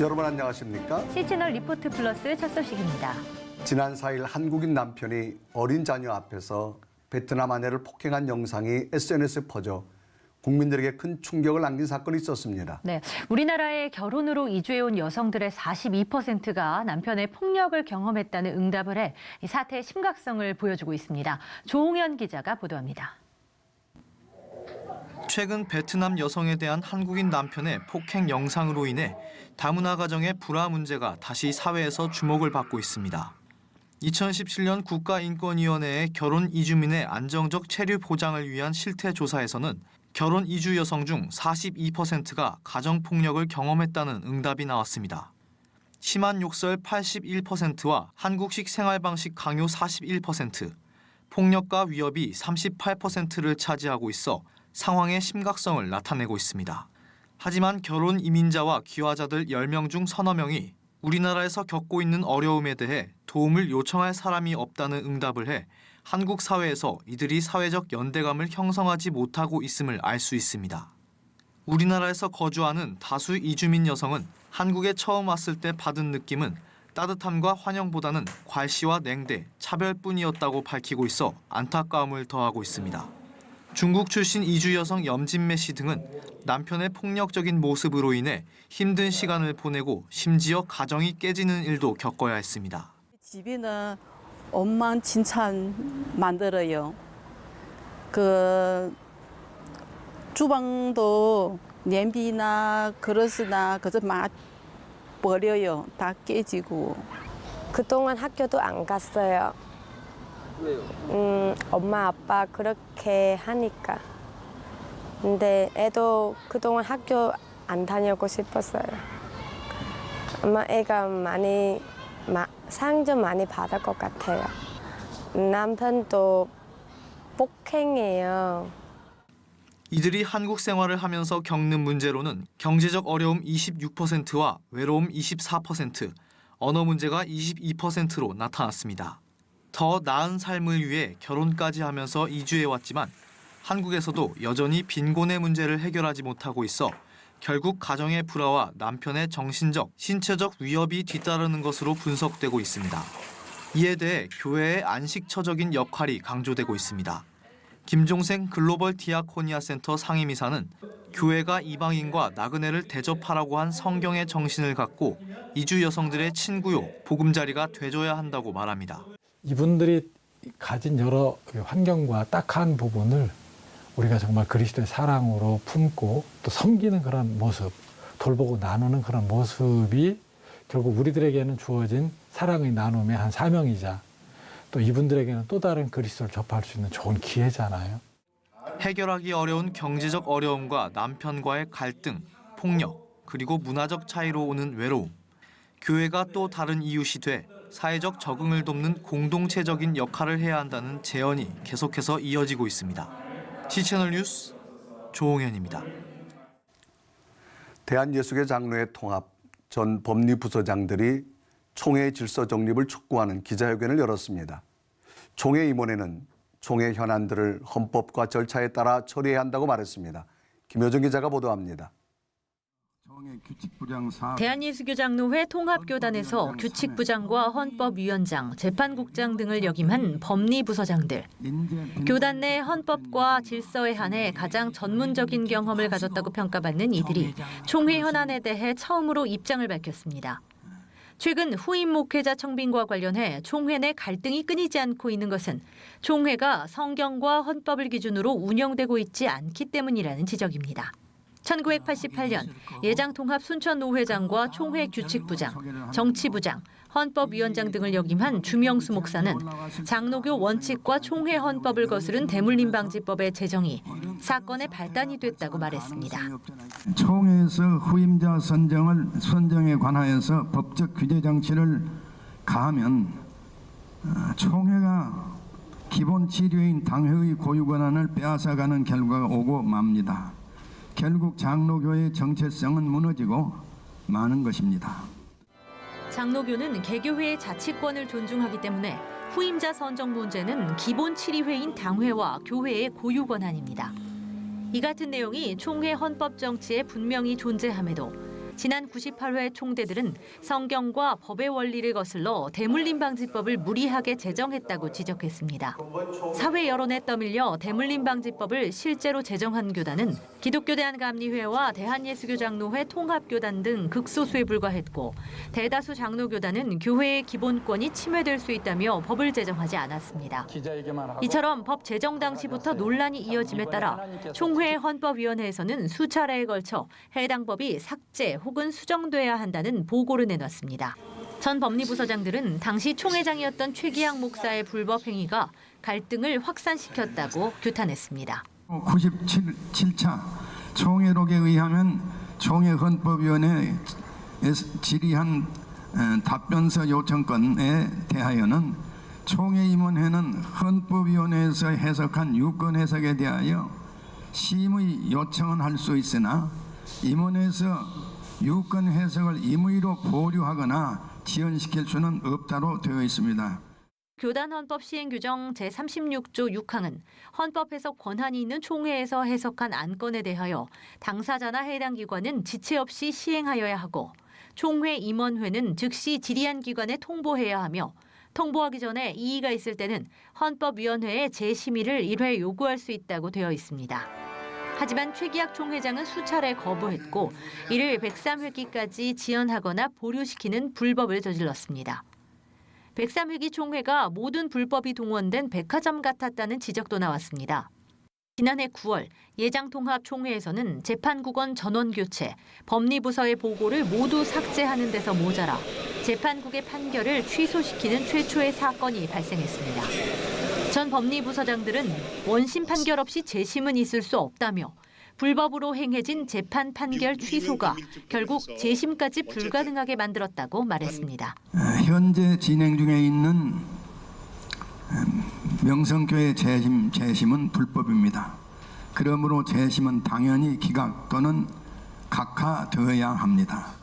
여러분 안녕하십니까? C채널 리포트 플러스의 첫 소식입니다. 지난 4일 한국인 남편이 어린 자녀 앞에서 베트남 아내를 폭행한 영상이 SNS에 퍼져 국민들에게 큰 충격을 남긴 사건이 있었습니다. 네, 우리나라에 결혼으로 이주해온 여성들의 42%가 남편의 폭력을 경험했다는 응답을 해 이 사태의 심각성을 보여주고 있습니다. 조홍현 기자가 보도합니다. 최근 베트남 여성에 대한 한국인 남편의 폭행 영상으로 인해 다문화 가정의 불화 문제가 다시 사회에서 주목을 받고 있습니다. 2017년 국가인권위원회의 결혼 이주민의 안정적 체류 보장을 위한 실태 조사에서는 결혼 이주 여성 중 42%가 가정폭력을 경험했다는 응답이 나왔습니다. 심한 욕설 81%와 한국식 생활방식 강요 41%, 폭력과 위협이 38%를 차지하고 있어 상황의 심각성을 나타내고 있습니다. 하지만 결혼 이민자와 귀화자들 10명 중 서너 명이 우리나라에서 겪고 있는 어려움에 대해 도움을 요청할 사람이 없다는 응답을 해 한국 사회에서 이들이 사회적 연대감을 형성하지 못하고 있음을 알 수 있습니다. 우리나라에서 거주하는 다수 이주민 여성은 한국에 처음 왔을 때 받은 느낌은 따뜻함과 환영보다는 괄시와 냉대, 차별뿐이었다고 밝히고 있어 안타까움을 더하고 있습니다. 중국 출신 이주 여성 염진매 씨 등은 남편의 폭력적인 모습으로 인해 힘든 시간을 보내고 심지어 가정이 깨지는 일도 겪어야 했습니다. 집에는 엉망진창 만들어요. 그 주방도 냄비나 그릇이나 그저 막 버려요. 다 깨지고. 그동안 학교도 안 갔어요. 왜요? 엄마 아빠 그렇게 하니까. 근데 애도 그동안 학교 안 다니고 싶었어요. 아마 애가 상처 많이 받을 것 같아요. 남편도 폭행해요. 이들이 한국 생활을 하면서 겪는 문제로는 경제적 어려움 26%와 외로움 24%, 언어 문제가 22%로 나타났습니다. 더 나은 삶을 위해 결혼까지 하면서 이주해왔지만 한국에서도 여전히 빈곤의 문제를 해결하지 못하고 있어 결국 가정의 불화와 남편의 정신적, 신체적 위협이 뒤따르는 것으로 분석되고 있습니다. 이에 대해 교회의 안식처적인 역할이 강조되고 있습니다. 김종생 글로벌 디아코니아 센터 상임이사는 교회가 이방인과 나그네를 대접하라고 한 성경의 정신을 갖고 이주 여성들의 친구요, 보금자리가 돼줘야 한다고 말합니다. 이분들이 가진 여러 환경과 딱한 부분을 우리가 정말 그리스도의 사랑으로 품고 또 섬기는 그런 모습, 돌보고 나누는 그런 모습이 결국 우리들에게는 주어진 사랑의 나눔의 한 사명이자 또 이분들에게는 또 다른 그리스도를 접할 수 있는 좋은 기회잖아요. 해결하기 어려운 경제적 어려움과 남편과의 갈등, 폭력, 그리고 문화적 차이로 오는 외로움. 교회가 또 다른 이웃이 돼 사회적 적응을 돕는 공동체적인 역할을 해야 한다는 제언이 계속해서 이어지고 있습니다. C채널 뉴스 조홍현입니다. 대한예수교 장로회 통합 전 법리부서장들이 총회 질서 정립을 촉구하는 기자회견을 열었습니다. 총회 임원회는 총회 현안들을 헌법과 절차에 따라 처리해야 한다고 말했습니다. 김효정 기자가 보도합니다. 대한예수교장로회 통합교단에서 규칙부장과 헌법위원장, 재판국장 등을 역임한 법리부서장들. 교단 내 헌법과 질서에 한해 가장 전문적인 경험을 가졌다고 평가받는 이들이 총회 현안에 대해 처음으로 입장을 밝혔습니다. 최근 후임 목회자 청빙과 관련해 총회 내 갈등이 끊이지 않고 있는 것은 총회가 성경과 헌법을 기준으로 운영되고 있지 않기 때문이라는 지적입니다. 1988년 예장통합 순천노회장과 총회 규칙부장, 정치부장, 헌법위원장 등을 역임한 주명수 목사는 장로교 원칙과 총회 헌법을 거스른 대물림방지법의 제정이 사건의 발단이 됐다고 말했습니다. 총회에서 후임자 선정에 관하여서 법적 규제 장치를 가하면 총회가 기본 지류인 당회의 고유 권한을 빼앗아가는 결과가 오고 맙니다. 결국 장로교의 정체성은 무너지고 마는 것입니다. 장로교는 개교회의 자치권을 존중하기 때문에 후임자 선정 문제는 기본 7위회인 당회와 교회의 고유 권한입니다. 이 같은 내용이 총회 헌법 정치에 분명히 존재함에도 지난 98회 총대들은 성경과 법의 원리를 거슬러 대물림방지법을 무리하게 제정했다고 지적했습니다. 사회 여론에 떠밀려 대물림방지법을 실제로 제정한 교단은 기독교대한감리회와 대한예수교장로회 통합교단 등 극소수에 불과했고 대다수 장로교단은 교회의 기본권이 침해될 수 있다며 법을 제정하지 않았습니다. 이처럼 법 제정 당시부터 논란이 이어짐에 따라 총회 헌법위원회에서는 수차례에 걸쳐 해당 법이 삭제 혹은 수정돼야 한다는 보고를 내놨습니다. 전 법리부서장들은 당시 총회장이었던 최기양 목사의 불법 행위가 갈등을 확산시켰다고 규탄했습니다. 97차 총회록에 의하면 총회 헌법위원회에 질의한 답변서 요청건에 대하여는 총회 임원회는 헌법위원회에서 해석한 유권 해석에 대하여 심의 요청은 할 수 있으나 임원회에서 유권 해석을 임의로 보류하거나 지연시킬 수는 없다로 되어 있습니다. 교단 헌법 시행 규정 제36조 6항은 헌법 해석 권한이 있는 총회에서 해석한 안건에 대하여 당사자나 해당 기관은 지체 없이 시행하여야 하고 총회 임원회는 즉시 질의한 기관에 통보해야 하며 통보하기 전에 이의가 있을 때는 헌법위원회에 재심의를 1회 요구할 수 있다고 되어 있습니다. 하지만 최기학 총회장은 수차례 거부했고 이를 103회기까지 지연하거나 보류시키는 불법을 저질렀습니다. 103회기 총회가 모든 불법이 동원된 백화점 같았다는 지적도 나왔습니다. 지난해 9월 예장통합 총회에서는 재판국원 전원 교체, 법리부서의 보고를 모두 삭제하는 데서 모자라 재판국의 판결을 취소시키는 최초의 사건이 발생했습니다. 전 법리부서장들은 원심 판결 없이 재심은 있을 수 없다며 불법으로 행해진 재판 판결 취소가 결국 재심까지 불가능하게 만들었다고 말했습니다. 현재 진행 중에 있는 명성교회 재심은 불법입니다. 그러므로 재심은 당연히 기각 또는 각하되어야 합니다.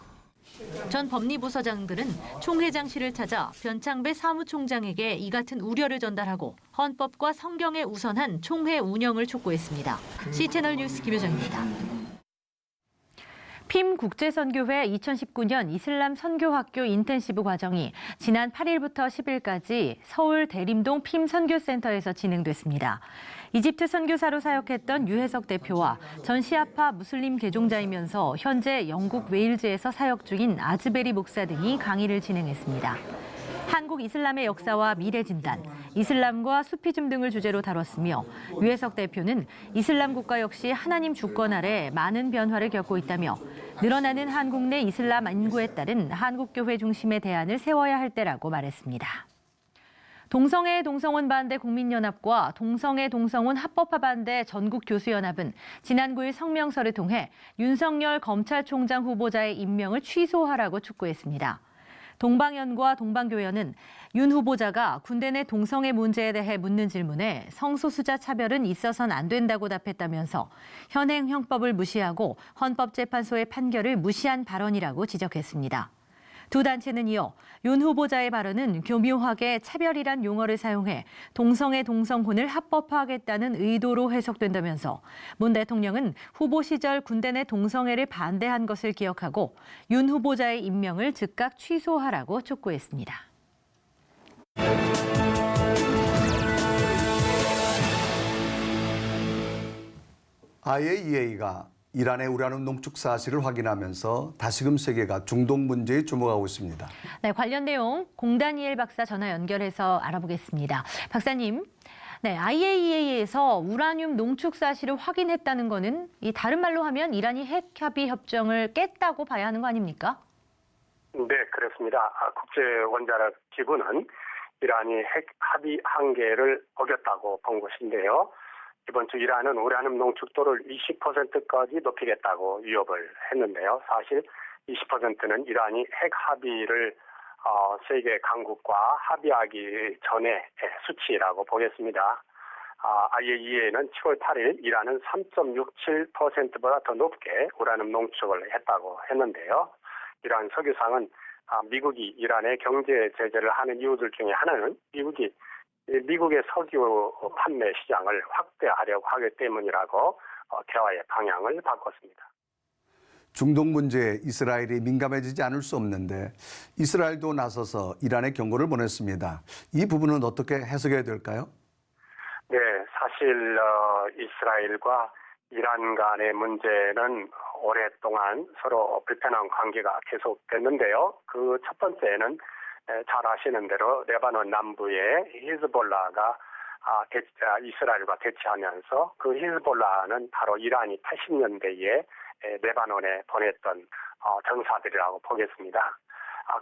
전 법리부서장들은 총회장실을 찾아 변창배 사무총장에게 이 같은 우려를 전달하고 헌법과 성경에 우선한 총회 운영을 촉구했습니다. C채널 뉴스 김효정입니다. 핌 국제선교회 2019년 이슬람 선교학교 인텐시브 과정이 지난 8일부터 10일까지 서울 대림동 핌 선교센터에서 진행됐습니다. 이집트 선교사로 사역했던 유해석 대표와 전 시아파 무슬림 개종자이면서 현재 영국 웨일즈에서 사역 중인 아즈베리 목사 등이 강의를 진행했습니다. 한국 이슬람의 역사와 미래 진단, 이슬람과 수피즘 등을 주제로 다뤘으며 유해석 대표는 이슬람 국가 역시 하나님 주권 아래 많은 변화를 겪고 있다며 늘어나는 한국 내 이슬람 인구에 따른 한국교회 중심의 대안을 세워야 할 때라고 말했습니다. 동성애 동성혼 반대 국민연합과 동성애 동성혼 합법화 반대 전국교수연합은 지난 9일 성명서를 통해 윤석열 검찰총장 후보자의 임명을 취소하라고 촉구했습니다. 동방연과 동방교연은 윤 후보자가 군대 내 동성애 문제에 대해 묻는 질문에 성소수자 차별은 있어서는 안 된다고 답했다면서 현행 형법을 무시하고 헌법재판소의 판결을 무시한 발언이라고 지적했습니다. 두 단체는 이어 윤 후보자의 발언은 교묘하게 차별이란 용어를 사용해 동성애 동성혼을 합법화하겠다는 의도로 해석된다면서 문 대통령은 후보 시절 군대 내 동성애를 반대한 것을 기억하고 윤 후보자의 임명을 즉각 취소하라고 촉구했습니다. IAEA가 이란의 우라늄 농축 사실을 확인하면서 다시금 세계가 중동 문제에 주목하고 있습니다. 네, 관련 내용 공다니엘 박사 전화 연결해서 알아보겠습니다. 박사님, 네, IAEA에서 우라늄 농축 사실을 확인했다는 거는 이 다른 말로 하면 이란이 핵 합의 협정을 깼다고 봐야 하는 거 아닙니까? 네, 그렇습니다. 국제 원자력 기구는 이란이 핵 합의 한계를 어겼다고 본 것인데요. 이번 주 이란은 우라늄 농축도를 20%까지 높이겠다고 위협을 했는데요. 사실 20%는 이란이 핵 합의를 세계 강국과 합의하기 전의 수치라고 보겠습니다. IAEA는 7월 8일 이란은 3.67%보다 더 높게 우라늄 농축을 했다고 했는데요. 이란 석유상은 미국이 이란에 경제 제재를 하는 이유들 중에 하나는 미국의 석유 판매 시장을 확대하려고 하기 때문이라고 대화의 방향을 바꿨습니다. 중동 문제에 이스라엘이 민감해지지 않을 수 없는데 이스라엘도 나서서 이란에 경고를 보냈습니다. 이 부분은 어떻게 해석해야 될까요? 네, 사실 이스라엘과 이란 간의 문제는 오랫동안 서로 불편한 관계가 계속됐는데요. 그 첫 번째는 잘 아시는 대로 레바논 남부의 히즈볼라가 이스라엘과 대치하면서 그 히즈볼라는 바로 이란이 80년대에 레바논에 보냈던 전사들이라고 보겠습니다.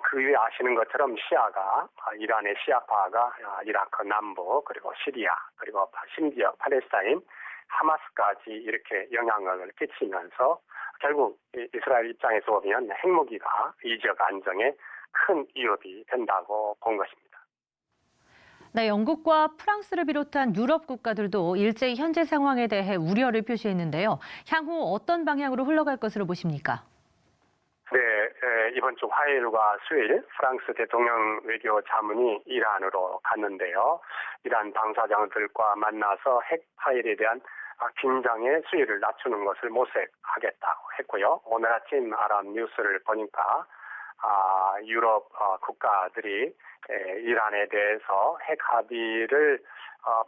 그 위에 아시는 것처럼 시아가 이란의 시아파가 이라크 남부 그리고 시리아 그리고 심지어 팔레스타인 하마스까지 이렇게 영향을 끼치면서 결국 이스라엘 입장에서 보면 핵무기가 이 지역 안정에 큰 위협이 된다고 본 것입니다. 네, 영국과 프랑스를 비롯한 유럽 국가들도 일제히 현재 상황에 대해 우려를 표시했는데요. 향후 어떤 방향으로 흘러갈 것으로 보십니까? 네, 이번 주 화요일과 수요일 프랑스 대통령 외교 자문이 이란으로 갔는데요. 이란 당사자들과 만나서 핵 파일에 대한 긴장의 수위를 낮추는 것을 모색하겠다고 했고요. 오늘 아침 아랍 뉴스를 보니까 유럽 국가들이 이란에 대해서 핵 합의를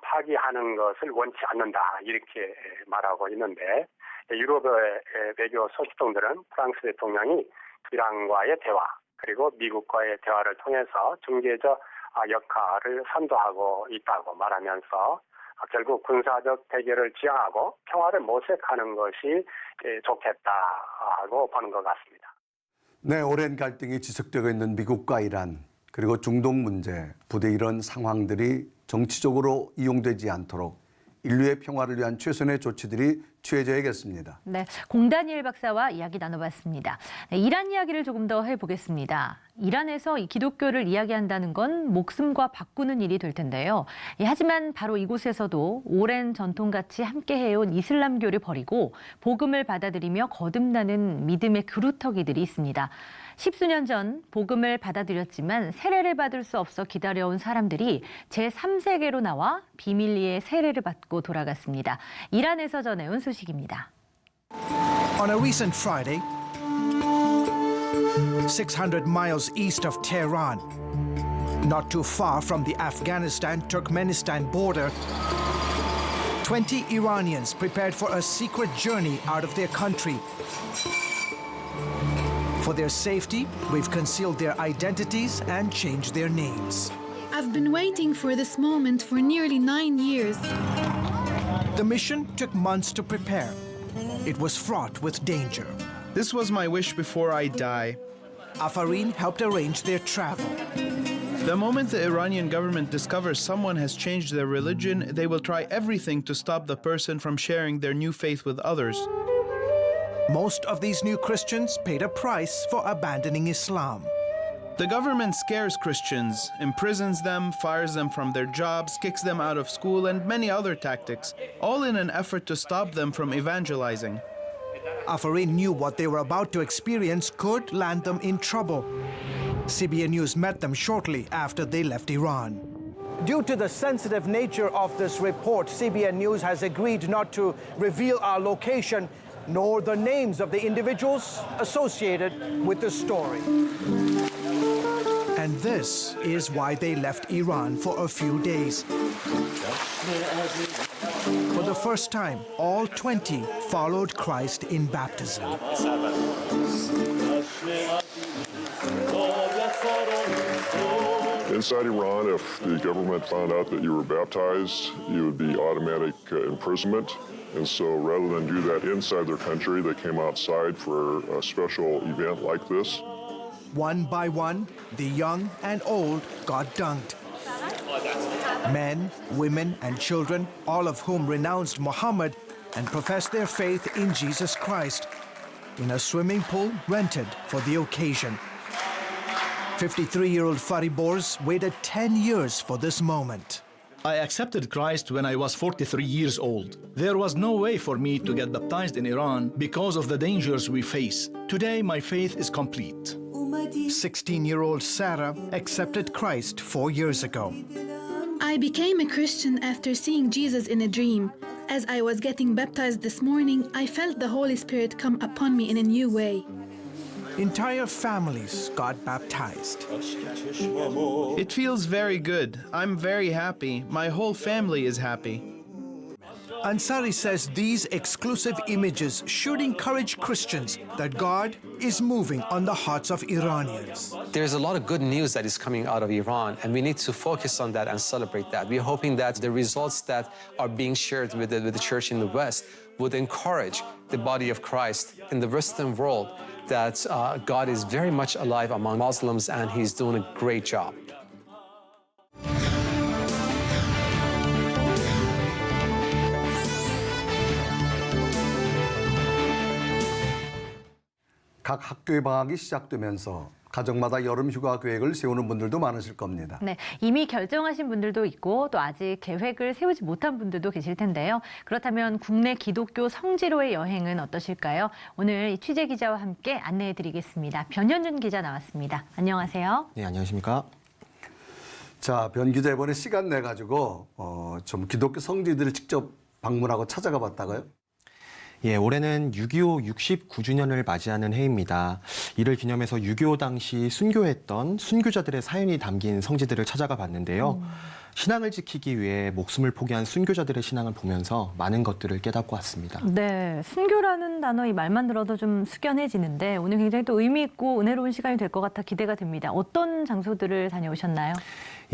파기하는 것을 원치 않는다 이렇게 말하고 있는데 유럽의 외교 소식통들은 프랑스 대통령이 이란과의 대화 그리고 미국과의 대화를 통해서 중재적 역할을 선도하고 있다고 말하면서 결국 군사적 대결을 지향하고 평화를 모색하는 것이 좋겠다고 보는 것 같습니다. 네, 오랜 갈등이 지속되고 있는 미국과 이란 그리고 중동 문제, 부디 이런 상황들이 정치적으로 이용되지 않도록 인류의 평화를 위한 최선의 조치들이 취해져야겠습니다. 네, 공다니엘 박사와 이야기 나눠봤습니다. 네, 이란 이야기를 조금 더 해보겠습니다. 이란에서 이 기독교를 이야기한다는 건 목숨과 바꾸는 일이 될 텐데요. 하지만 바로 이곳에서도 오랜 전통같이 함께해온 이슬람교를 버리고 복음을 받아들이며 거듭나는 믿음의 그루터기들이 있습니다. 십수년 전 복음을 받아들였지만 세례를 받을 수 없어 기다려온 사람들이 제3세계로 나와 비밀리에 세례를 받고 돌아갔습니다. 이란에서 전해온 소식입니다. On a recent Friday, 600 miles east of Tehran, not too far from the Afghanistan-Turkmenistan border, 20 Iranians prepared for a secret journey out of their country. For their safety, we've concealed their identities and changed their names. I've been waiting for this moment for nearly 9 years. The mission took months to prepare. It was fraught with danger. This was my wish before I die. Afarin helped arrange their travel. The moment the Iranian government discovers someone has changed their religion, they will try everything to stop the person from sharing their new faith with others. Most of these new Christians paid a price for abandoning Islam. The government scares Christians, imprisons them, fires them from their jobs, kicks them out of school, and many other tactics, all in an effort to stop them from evangelizing. Afarin knew what they were about to experience could land them in trouble. CBN News met them shortly after they left Iran. Due to the sensitive nature of this report, CBN News has agreed not to reveal our location nor the names of the individuals associated with the story. And this is why they left Iran for a few days. For the first time, all 20 followed Christ in baptism. Inside Iran, if the government found out that you were baptized, you would be automatic imprisonment. And so rather than do that inside their country, they came outside for a special event like this. One by one, the young and old got dunked. Men, women, and children, all of whom renounced Muhammad and professed their faith in Jesus Christ, in a swimming pool rented for the occasion. 53-year-old Faribors waited 10 years for this moment. I accepted Christ when I was 43 years old. There was no way for me to get baptized in Iran because of the dangers we face. Today, my faith is complete. 16-year-old Sarah accepted Christ 4 years ago. I became a Christian after seeing Jesus in a dream. As I was getting baptized this morning, I felt the Holy Spirit come upon me in a new way. Entire families got baptized. It feels very good. I'm very happy. My whole family is happy. Ansari says these exclusive images should encourage Christians that God is moving on the hearts of Iranians. There's a lot of good news that is coming out of Iran, and we need to focus on that and celebrate that. We're hoping that the results that are being shared with the church in the West would encourage the body of Christ in the Western world that God is very much alive among Muslims and he's doing a great job. 각 학교의 방학이 시작되면서 가정마다 여름 휴가 계획을 세우는 분들도 많으실 겁니다. 네, 이미 결정하신 분들도 있고 또 아직 계획을 세우지 못한 분들도 계실 텐데요. 그렇다면 국내 기독교 성지로의 여행은 어떠실까요? 오늘 이 취재 기자와 함께 안내해 드리겠습니다. 변현준 기자 나왔습니다. 안녕하세요. 네, 안녕하십니까? 자, 변 기자 이번에 시간 내 가지고 좀 기독교 성지들을 직접 방문하고 찾아가 봤다고요? 예, 올해는 6.25 69주년을 맞이하는 해입니다. 이를 기념해서 6.25 당시 순교했던 순교자들의 사연이 담긴 성지들을 찾아가 봤는데요. 신앙을 지키기 위해 목숨을 포기한 순교자들의 신앙을 보면서 많은 것들을 깨닫고 왔습니다. 네, 순교라는 단어 이 말만 들어도 좀 숙연해지는데 오늘 굉장히 또 의미 있고 은혜로운 시간이 될 것 같아 기대가 됩니다. 어떤 장소들을 다녀오셨나요?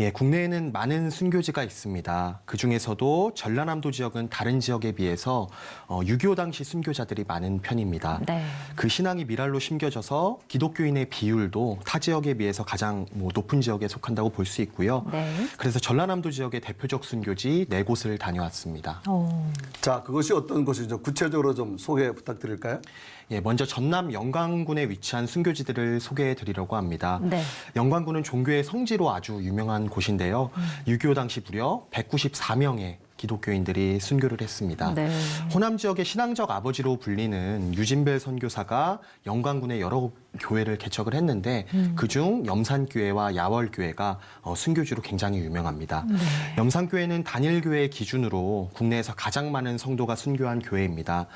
예, 국내에는 많은 순교지가 있습니다. 그중에서도 전라남도 지역은 다른 지역에 비해서 6.25 당시 순교자들이 많은 편입니다. 네. 그 신앙이 미랄로 심겨져서 기독교인의 비율도 타 지역에 비해서 가장 높은 지역에 속한다고 볼 수 있고요. 네. 그래서 전라남도 지역의 대표적 순교지 4곳을 다녀왔습니다. 자, 그것이 어떤 곳이죠? 구체적으로 좀 소개 부탁드릴까요? 예, 먼저 전남 영광군에 위치한 순교지들을 소개해 드리려고 합니다. 네. 영광군은 종교의 성지로 아주 유명한 곳인데요. 6.25 당시 무려 194명의 기독교인들이 순교를 했습니다. 네. 호남 지역의 신앙적 아버지로 불리는 유진벨 선교사가 영광군에 여러 교회를 개척을 했는데 그중 염산교회와 야월교회가 순교지로 굉장히 유명합니다. 네. 염산교회는 단일교회 기준으로 국내에서 가장 많은 성도가 순교한 교회입니다.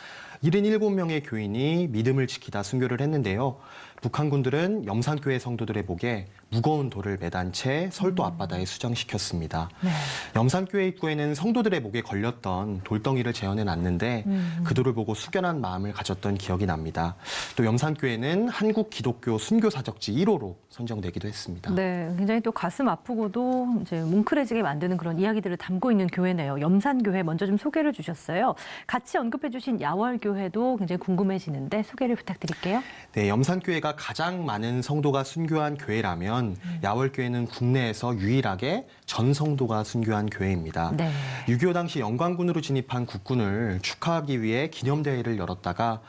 77명의 교인이 믿음을 지키다 순교를 했는데요. 북한군들은 염산교회 성도들의 목에 무거운 돌을 매단 채 설도 앞바다에 수정시켰습니다. 네. 염산교회 입구에는 성도들의 목에 걸렸던 돌덩이를 재현해 놨는데 그 돌을 보고 숙연한 마음을 가졌던 기억이 납니다. 또 염산교회는 한국 기독교 순교사적지 1호로 선정되기도 했습니다. 네, 굉장히 또 가슴 아프고도 이제 뭉클해지게 만드는 그런 이야기들을 담고 있는 교회네요. 염산교회 먼저 좀 소개를 주셨어요. 같이 언급해 주신 야월교회도 굉장히 궁금해지는데 소개를 부탁드릴게요. 네, 염산교회가 가장 많은 성도가 순교한 교회라면 야월교회는 국내에서 유일하게 전 성도가 순교한 교회입니다. 네. 6.25 당시 영광군으로 진입한 국군을 축하하기 위해 기념대회를 열었다가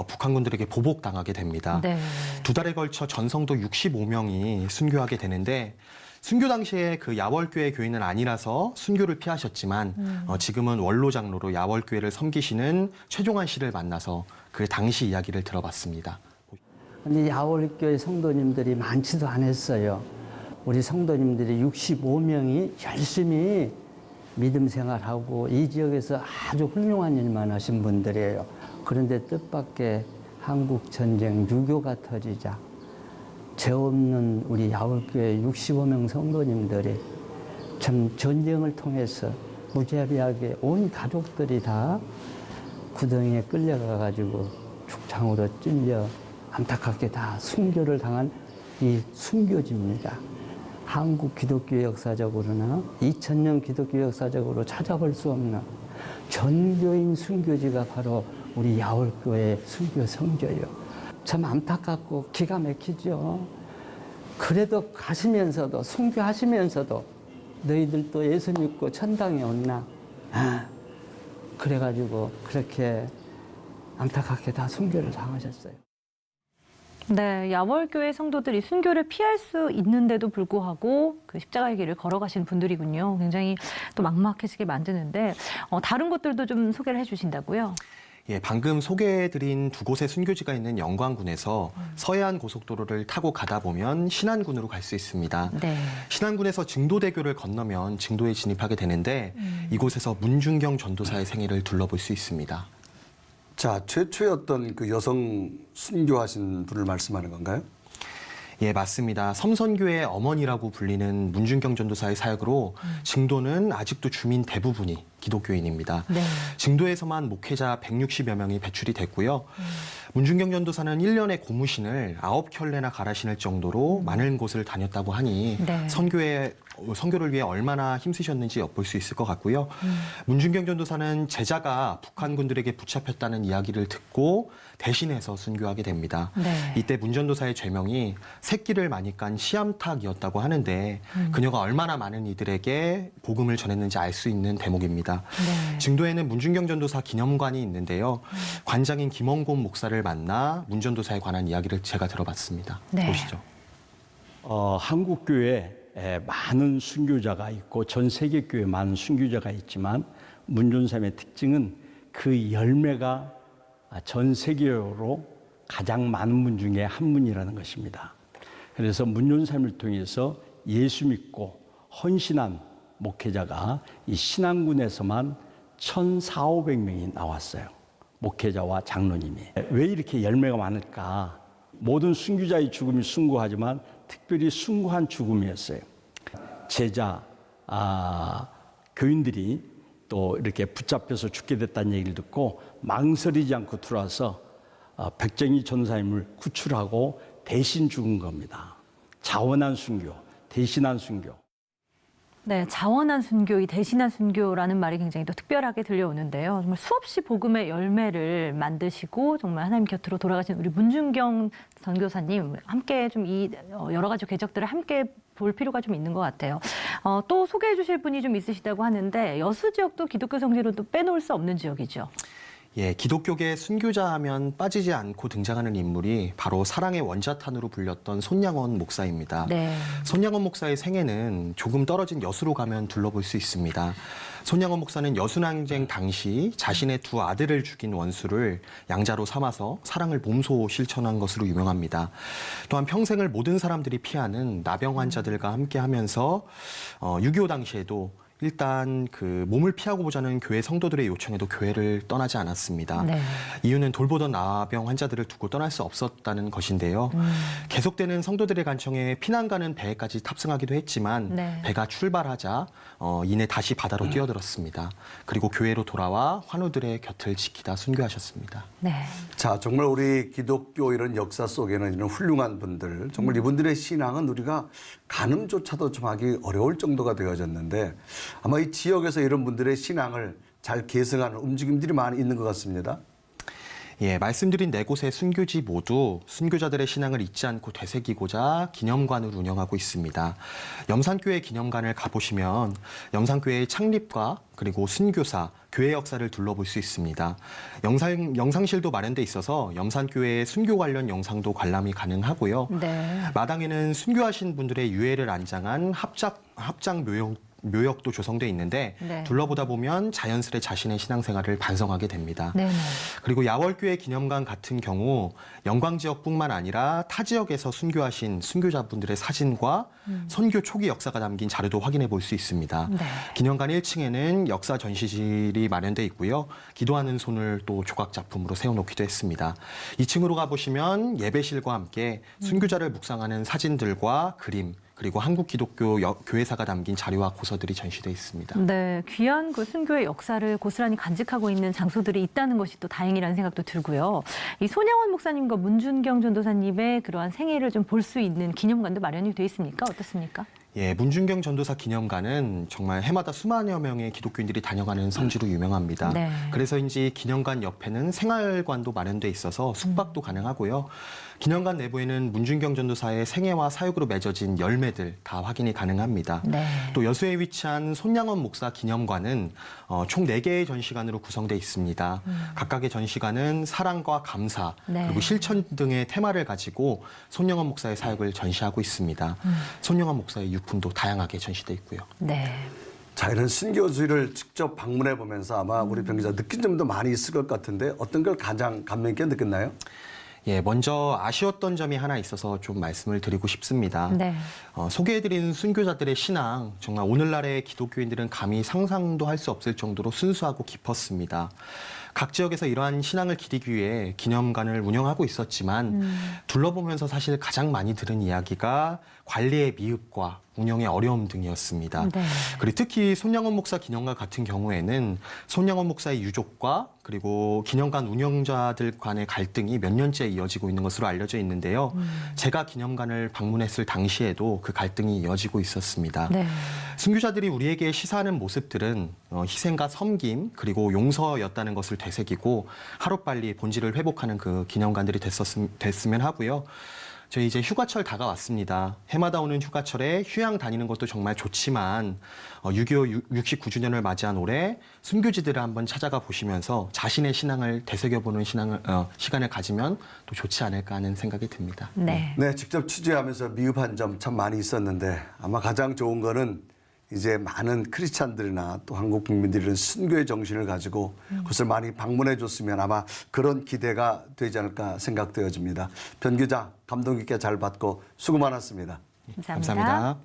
북한군들에게 보복당하게 됩니다. 네. 2달에 걸쳐 전 성도 65명이 순교하게 되는데 순교 당시에 그 야월교회 교인은 아니라서 순교를 피하셨지만 지금은 원로 장로로 야월교회를 섬기시는 최종환 씨를 만나서 그 당시 이야기를 들어봤습니다. 근데 야월교회 성도님들이 많지도 않았어요. 우리 성도님들이 65명이 열심히 믿음 생활하고 이 지역에서 아주 훌륭한 일만 하신 분들이에요. 그런데 뜻밖의 한국 전쟁 유교가 터지자 죄 없는 우리 야월교회 65명 성도님들이 참 전쟁을 통해서 무자비하게 온 가족들이 다 구덩이에 끌려가 가지고 죽창으로 찔려 안타깝게 다 순교를 당한 이 순교지입니다. 한국 기독교 역사적으로나 2000년 기독교 역사적으로 찾아볼 수 없는 전교인 순교지가 바로 우리 야월교회 순교 성지예요. 참 안타깝고 기가 막히죠. 그래도 가시면서도 순교하시면서도 너희들도 예수 믿고 천당에 온나? 그래가지고 그렇게 안타깝게 다 순교를 당하셨어요. 네, 야월교회 성도들이 순교를 피할 수 있는데도 불구하고 그 십자가의 길을 걸어가신 분들이군요. 굉장히 또 막막해지게 만드는데 다른 것들도 좀 소개를 해주신다고요? 예, 방금 소개해드린 두 곳의 순교지가 있는 영광군에서 서해안 고속도로를 타고 가다 보면 신안군으로 갈 수 있습니다. 네. 신안군에서 증도대교를 건너면 증도에 진입하게 되는데 이곳에서 문준경 전도사의 생애를 둘러볼 수 있습니다. 자, 최초의 어떤 그 여성 순교하신 분을 말씀하는 건가요? 예, 맞습니다. 섬선교의 어머니라고 불리는 문준경 전도사의 사역으로 증도는 아직도 주민 대부분이 기독교인입니다. 네. 증도에서만 목회자 160여 명이 배출이 됐고요. 문준경 전도사는 1년에 고무신을 9켤레나 갈아 신을 정도로 많은 곳을 다녔다고 하니 네. 선교를 위해 얼마나 힘쓰셨는지 엿볼 수 있을 것 같고요. 문준경 전도사는 제자가 북한군들에게 붙잡혔다는 이야기를 듣고 대신해서 순교하게 됩니다. 네. 이때 문 전도사의 죄명이 새끼를 많이 깐 시암탉이었다고 하는데 그녀가 얼마나 많은 이들에게 복음을 전했는지 알 수 있는 대목입니다. 네. 증도에는 문준경 전도사 기념관이 있는데요. 관장인 김원곤 목사를 만나 문 전도사에 관한 이야기를 제가 들어봤습니다. 네. 보시죠. 한국 교회에 많은 순교자가 있고 전 세계 교회에 많은 순교자가 있지만 문전삼의 특징은 그 열매가 전 세계로 가장 많은 분 중에 한 분이라는 것입니다. 그래서 문전삼을 통해서 예수 믿고 헌신한 목회자가 이 신안군에서만 1,400~1,500명이 나왔어요. 목회자와 장로님이. 왜 이렇게 열매가 많을까? 모든 순교자의 죽음이 숭고하지만 특별히 숭고한 죽음이었어요. 제자, 교인들이 또 이렇게 붙잡혀서 죽게 됐다는 얘기를 듣고 망설이지 않고 들어와서 백정희 전사님을 구출하고 대신 죽은 겁니다. 자원한 순교, 대신한 순교. 네, 자원한 순교, 이 대신한 순교라는 말이 굉장히 또 특별하게 들려오는데요. 정말 수없이 복음의 열매를 만드시고 정말 하나님 곁으로 돌아가신 우리 문준경 선교사님 함께 좀 이 여러 가지 궤적들을 함께 볼 필요가 좀 있는 것 같아요. 또 소개해 주실 분이 좀 있으시다고 하는데 여수 지역도 기독교 성지로 또 빼놓을 수 없는 지역이죠. 예, 기독교계 순교자 하면 빠지지 않고 등장하는 인물이 바로 사랑의 원자탄으로 불렸던 손양원 목사입니다. 네. 손양원 목사의 생애는 조금 떨어진 여수로 가면 둘러볼 수 있습니다. 손양원 목사는 여순항쟁 당시 자신의 두 아들을 죽인 원수를 양자로 삼아서 사랑을 몸소 실천한 것으로 유명합니다. 또한 평생을 모든 사람들이 피하는 나병 환자들과 함께하면서 6.25 당시에도 일단 그 몸을 피하고 보자는 교회 성도들의 요청에도 교회를 떠나지 않았습니다. 네. 이유는 돌보던 나병 환자들을 두고 떠날 수 없었다는 것인데요. 계속되는 성도들의 간청에 피난 가는 배까지 탑승하기도 했지만 네. 배가 출발하자 이내 다시 바다로 뛰어들었습니다. 그리고 교회로 돌아와 환우들의 곁을 지키다 순교하셨습니다. 네. 자, 정말 우리 기독교 이런 역사 속에는 이런 훌륭한 분들, 정말 이분들의 신앙은 우리가 가늠조차도 좀 하기 어려울 정도가 되어졌는데 아마 이 지역에서 이런 분들의 신앙을 잘 계승하는 움직임들이 많이 있는 것 같습니다. 예, 말씀드린 네 곳의 순교지 모두 순교자들의 신앙을 잊지 않고 되새기고자 기념관을 운영하고 있습니다. 염산교회 기념관을 가보시면 염산교회의 창립과 그리고 순교사, 교회 역사를 둘러볼 수 있습니다. 영상실도 마련돼 있어서 염산교회의 순교 관련 영상도 관람이 가능하고요. 네. 마당에는 순교하신 분들의 유해를 안장한 합장 묘역도 조성돼 있는데 네. 둘러보다 보면 자연스레 자신의 신앙생활을 반성하게 됩니다. 네. 그리고 야월교회 기념관 같은 경우 영광 지역뿐만 아니라 타 지역에서 순교하신 순교자분들의 사진과 선교 초기 역사가 담긴 자료도 확인해 볼 수 있습니다. 네. 기념관 1층에는 역사 전시실이 마련돼 있고요. 기도하는 손을 또 조각 작품으로 세워놓기도 했습니다. 2층으로 가보시면 예배실과 함께 순교자를 묵상하는 사진들과 그림, 그리고 한국 기독교 교회사가 담긴 자료와 고서들이 전시되어 있습니다. 네, 귀한 그 순교의 역사를 고스란히 간직하고 있는 장소들이 있다는 것이 또 다행이라는 생각도 들고요. 이 손양원 목사님과 문준경 전도사님의 그러한 생애를 좀 볼 수 있는 기념관도 마련이 돼 있습니까? 어떻습니까? 예, 문준경 전도사 기념관은 정말 해마다 수만여 명의 기독교인들이 다녀가는 성지로 유명합니다. 네. 그래서인지 기념관 옆에는 생활관도 마련돼 있어서 숙박도 가능하고요. 기념관 내부에는 문준경 전도사의 생애와 사역으로 맺어진 열매들 다 확인이 가능합니다. 네. 또 여수에 위치한 손양원 목사 기념관은 총 4개의 전시관으로 구성돼 있습니다. 각각의 전시관은 사랑과 감사, 네. 그리고 실천 등의 테마를 가지고 손양원 목사의 사역을 전시하고 있습니다. 손양원 목사의 유품도 다양하게 전시돼 있고요. 네. 자, 자, 이런 신교주의를 직접 방문해 보면서 아마 우리 변 기자 느낀 점도 많이 있을 것 같은데 어떤 걸 가장 감명 있게 느꼈나요? 예, 먼저 아쉬웠던 점이 하나 있어서 좀 말씀을 드리고 싶습니다. 네. 소개해드린 순교자들의 신앙, 정말 오늘날의 기독교인들은 감히 상상도 할 수 없을 정도로 순수하고 깊었습니다. 각 지역에서 이러한 신앙을 기리기 위해 기념관을 운영하고 있었지만 둘러보면서 사실 가장 많이 들은 이야기가 관리의 미흡과 운영의 어려움 등이었습니다. 네. 그리고 특히 손양원 목사 기념관 같은 경우에는 손양원 목사의 유족과 그리고 기념관 운영자들 간의 갈등이 몇 년째 이어지고 있는 것으로 알려져 있는데요. 제가 기념관을 방문했을 당시에도 그 갈등이 이어지고 있었습니다. 네. 순교자들이 우리에게 시사하는 모습들은 희생과 섬김 그리고 용서였다는 것을 되새기고 하루빨리 본질을 회복하는 그 기념관들이 됐으면 하고요. 저희 이제 휴가철 다가왔습니다. 해마다 오는 휴가철에 휴양 다니는 것도 정말 좋지만 6.25 69주년을 맞이한 올해 순교지들을 한번 찾아가 보시면서 자신의 신앙을 되새겨보는 시간을 가지면 또 좋지 않을까 하는 생각이 듭니다. 네. 네, 직접 취재하면서 미흡한 점 참 많이 있었는데 아마 가장 좋은 거는 이제 많은 크리스찬들이나 또 한국 국민들은 순교의 정신을 가지고 그것을 많이 방문해 줬으면 아마 그런 기대가 되지 않을까 생각되어집니다. 변 기자 감동 깊게 잘 받고 수고 많았습니다. 감사합니다.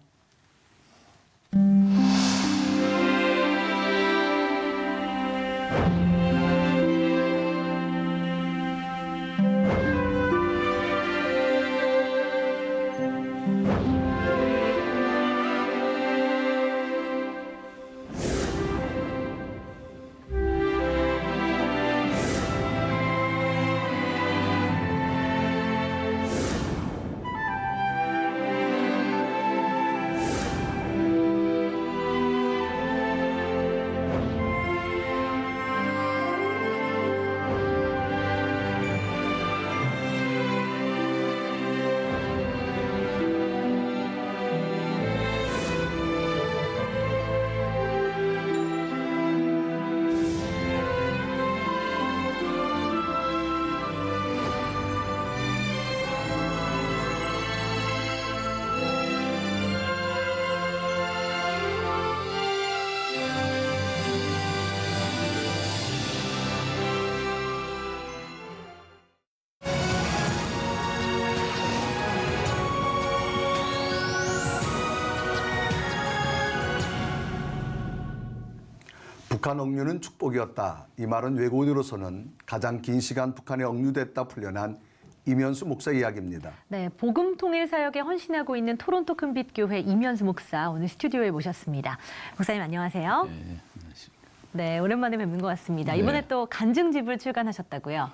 북한 억류는 축복이었다. 이 말은 외국인으로서는 가장 긴 시간 북한에 억류됐다 풀려난 이면수 목사 이야기입니다. 네, 복음 통일 사역에 헌신하고 있는 토론토 큰빛교회 이면수 목사 오늘 스튜디오에 모셨습니다. 목사님 안녕하세요. 네, 안녕하십니까. 네, 오랜만에 뵙는 것 같습니다. 네. 이번에 또 간증집을 출간하셨다고요?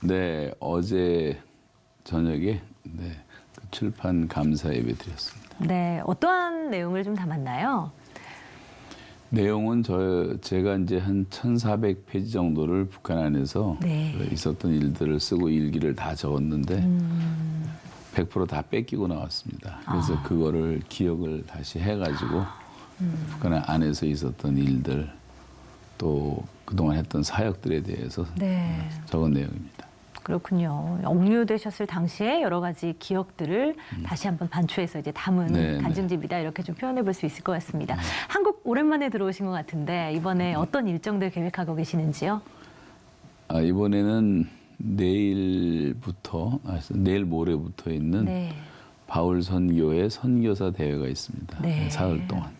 네, 어제 저녁에 그 출판 감사 예배 드렸습니다. 네, 어떠한 내용을 좀 담았나요? 내용은 제가 이제 한 1,400페이지 정도를 북한 안에서 있었던 일들을 쓰고 일기를 다 적었는데 100% 다 뺏기고 나왔습니다. 그래서 그거를 기억을 다시 해가지고 북한 안에서 있었던 일들 또 그동안 했던 사역들에 대해서 적은 내용입니다. 그렇군요. 억류되셨을 당시에 여러 가지 기억들을 다시 한번 반추해서 이제 담은 간증집이다 이렇게 좀 표현해 볼 수 있을 것 같습니다. 한국 오랜만에 들어오신 것 같은데 이번에 어떤 일정들 계획하고 계시는지요? 이번에는 내일 모레부터 있는 바울 선교의 선교사 대회가 있습니다. 사흘 동안.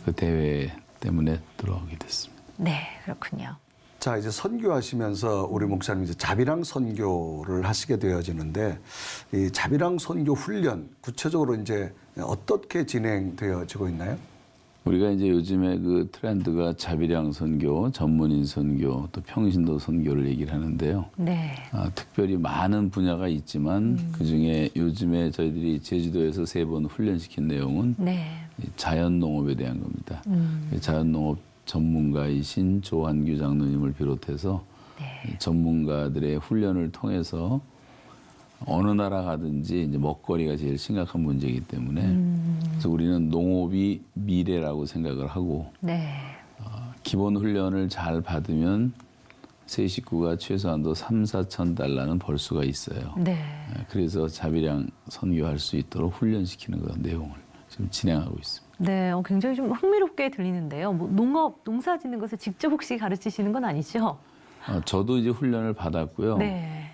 그 대회 때문에 들어오게 됐습니다. 네, 그렇군요. 자, 이제 선교하시면서 우리 목사님 이제 자비랑 선교를 하시게 되어지는데 이 자비랑 선교 훈련 구체적으로 이제 어떻게 진행되어지고 있나요? 우리가 이제 요즘에 그 트렌드가 자비랑 선교, 전문인 선교, 또 평신도 선교를 얘기를 하는데요. 특별히 많은 분야가 있지만 그 중에 요즘에 저희들이 제주도에서 3번 훈련시킨 내용은 자연농업에 대한 겁니다. 자연농업 전문가이신 조한규 장로님을 비롯해서 전문가들의 훈련을 통해서 어느 나라 가든지 이제 먹거리가 제일 심각한 문제이기 때문에 그래서 우리는 농업이 미래라고 생각을 하고 기본 훈련을 잘 받으면 세 식구가 최소한도 3,4천 달러는 벌 수가 있어요. 그래서 자비랑 선교할 수 있도록 훈련시키는 그런 내용을 지금 진행하고 있습니다. 네, 굉장히 좀 흥미롭게 들리는데요. 뭐 농업, 농사 짓는 것을 직접 혹시 가르치시는 건 아니죠? 저도 이제 훈련을 받았고요. 네.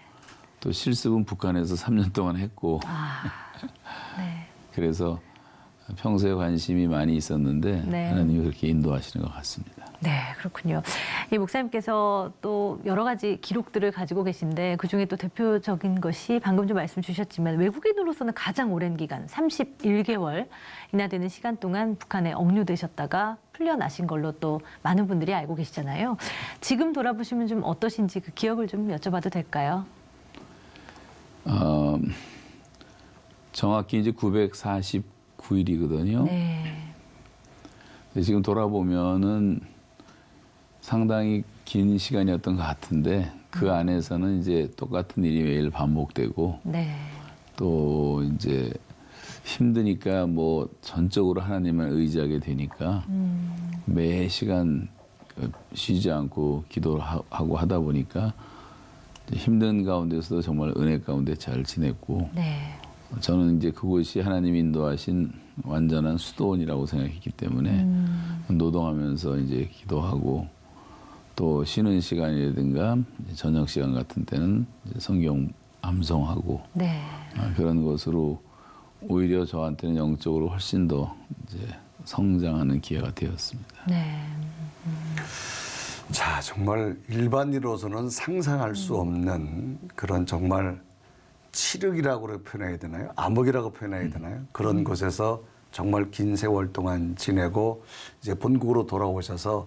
또 실습은 북한에서 3년 동안 했고 네. 그래서 평소에 관심이 많이 있었는데 네. 하나님이 그렇게 인도하시는 것 같습니다. 네, 그렇군요. 이 목사님께서 또 여러 가지 기록들을 가지고 계신데 그중에 또 대표적인 것이 방금 좀 말씀 주셨지만 외국인으로서는 가장 오랜 기간 31개월이나 되는 시간 동안 북한에 억류되셨다가 풀려나신 걸로 또 많은 분들이 알고 계시잖아요. 지금 돌아보시면 좀 어떠신지 그 기억을 좀 여쭤봐도 될까요? 정확히 이제 949일이거든요. 네. 지금 돌아보면은 상당히 긴 시간이었던 것 같은데 그 안에서는 이제 똑같은 일이 매일 반복되고 네. 또 이제 힘드니까 뭐 전적으로 하나님만 의지하게 되니까 매 시간 쉬지 않고 기도를 하고 하다 보니까 힘든 가운데서도 정말 은혜 가운데 잘 지냈고 네. 저는 이제 그곳이 하나님이 인도하신 완전한 수도원이라고 생각했기 때문에 노동하면서 이제 기도하고 또 쉬는 시간이라든가 저녁 시간 같은 때는 이제 성경 암송하고 네. 그런 것으로 오히려 저한테는 영적으로 훨씬 더 이제 성장하는 기회가 되었습니다. 네. 자, 정말 일반인으로서는 상상할 수 없는 그런 정말 칠흑이라고 표현해야 되나요? 암흑이라고 표현해야 되나요? 그런 곳에서 정말 긴 세월 동안 지내고 이제 본국으로 돌아오셔서